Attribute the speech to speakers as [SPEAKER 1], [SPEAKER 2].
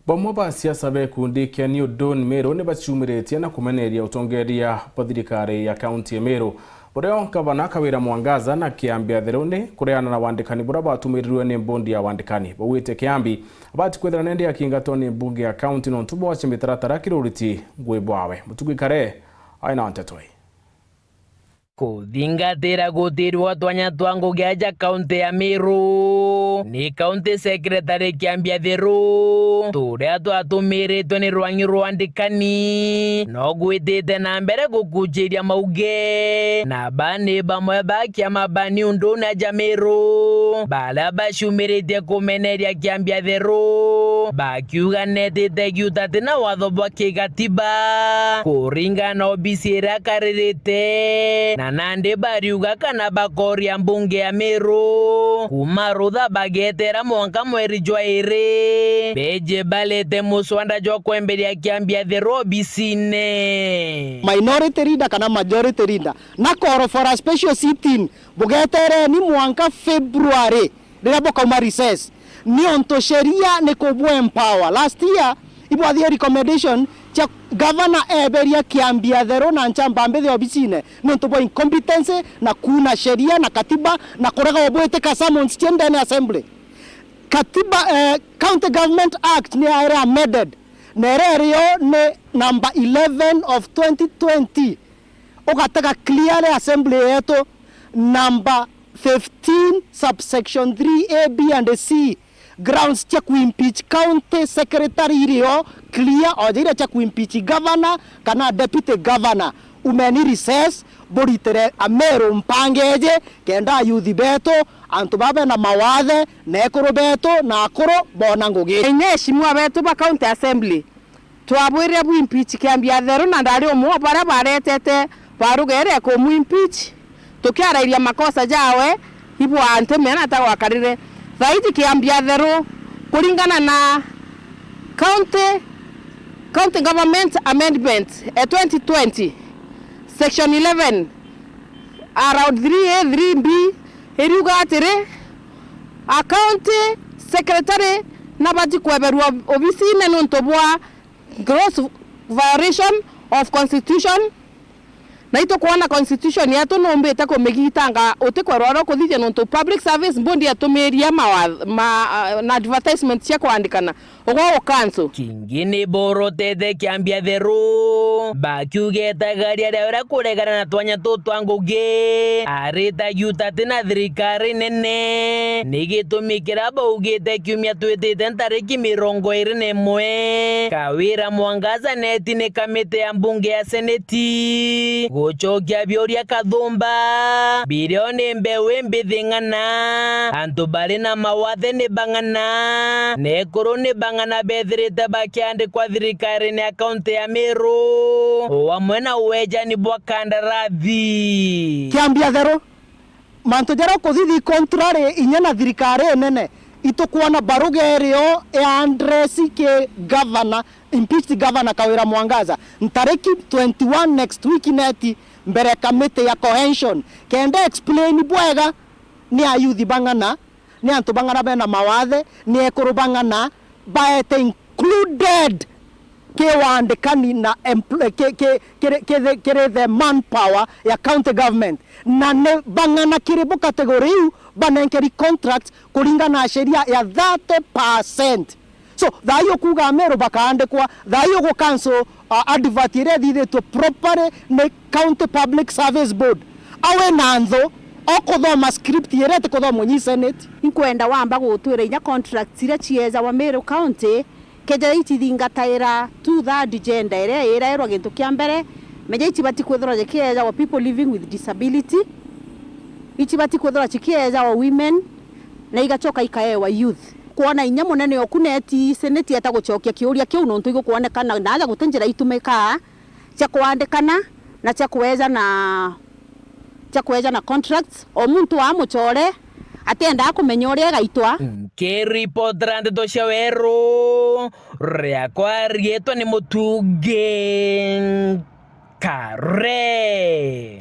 [SPEAKER 1] Bamwe ba siasa bekundi kia New Dawn Meru ni bachumiretie na kumeneria utongeria thirikari ya kaunti ya Meru. Bureo Gavana Kawira Mwangaza na Kiambi Atheruni kureana na wandikani bura batumirirwe ni mbondi ya wandikani. Bawite Kiambi abati kwethera nende ya kingatoni mbunge ya kaunti no ntubo wa chimitaratara kiruriti gwibwawe. Mutugikare aina antetoi.
[SPEAKER 2] Kuthingatira gutirwo twanya twa ngugiaja kaunti ya Meru ni kaunti secretary Kiambi Atheruni turia twatumiritwe ni rwangi rwandikani no gwitite na mbere gukujiria mauge na bani bamwe ba kiama bani undu na Meru bala bashumiritie kumeneria Kiambi Atheruni bakiuga netite giutate na watho bwa kigatiba kuringana obisira karirite na nande bariuga kana bakoria mbunge ya Meru kuma rutha bagetera mwanka mweri jwa iri beje balete muswanda jwa kwemberia Kiambi Atheruni bisine
[SPEAKER 3] minority leader kana majority leader na call for a special sitting bugetere ni mwanka February rira bokauma recess ni onto sheria ni kubwa empower last year ibwathia recommendation cha governor eberia Kiambi Atheruni na nchamba mbele obisine ni onto incompetence na kuna sheria na katiba na kurega obwete ka summons tiende ni assembly katiba County Government Act ni era amended nererio ni number 11 of 2020 ukataka clearly assembly yetu number 15 subsection 3 A, B and C grounds cha kuimpeach county secretary irio clear ojira cha kuimpeach governor kana deputy governor umeni recess boritere Ameru mpangeje kenda youth beto antu babe na mawathe nekuru beto na akuru bona ngugi enyeshimwa beto ba county assembly twabwire bu impeach Kiambi Atheruni na ndari omwe bara baretete barugere ko mu impeach tukiarairia makosa jawe ibu ante mena ta wakarire zaidi Kiambi Atheruni kulingana na county government amendment 2020 section 11 around 3A 3B iruga atire a county secretary nabati kweberwa obisine nontobwa gross violation of constitution na ito kuona constitution yetu nombe ta komegitanga otekweroro kuthije nonto public service mbondi atumeria na advertisement cia kwandikana ogwo council
[SPEAKER 2] kingine borotete Kiambi Atheruni bakiugeta garia ria kuregana na twanya tutwanguge arita yutate na thirikari nene nigitumikira baugite kiumia twitite ntariki 21 Kawira Mwangaza neti ni kamite ya mbunge ya seneti gochokia bioria kathumba bilioni mbewe mbithingana antu bari na mawathe ni bangana nekuru ni bangana bethirite bakiandikwa thirikari ni akaunti ya Meru wamwe na uwejani bwa kandarathi
[SPEAKER 3] Kiambi Atheruni mantu jara kuthithii contrary inyana thirikari nene itukuona barugerio ya andresi ke governor impeached governor Kawira Mwangaza ntariki 21 next week neti mbere committee ya cohesion kenda explain bwega ni ayuthi bangana ni antu bangana bena mawathe ni ekuru bangana baete included ke wandikani na ke the manpower ya county government na ne bangana kiribu category banenkeri contracts kulingana na sheria ya 30%. So thayo kuga Meru bakaandikwa thayo go council advert ire thithitwe properly ne county public service board awe nanzo okuthoma script ire te kuthoma nyi senate
[SPEAKER 4] inkwenda wamba gutwira inya contracts ire chieza wa Meru county keja itithingataira 2/3 gender ire irairwa gintu kia mbere meja itibati kwithira jekieza wa people living with disability itibati kwithira chikieza wa women na igachoka ikaewa youth kuona inya munene okuneti seneti ataguchokia kiuria kiu nontu igukuonekana naja gutenjira itumika cha kuandikana na cha kuweza na contracts o muntu wa muchore atenda kumenya uria gaitwa
[SPEAKER 2] ke report rande to shawero ria kwa rieto ni mutuge kare.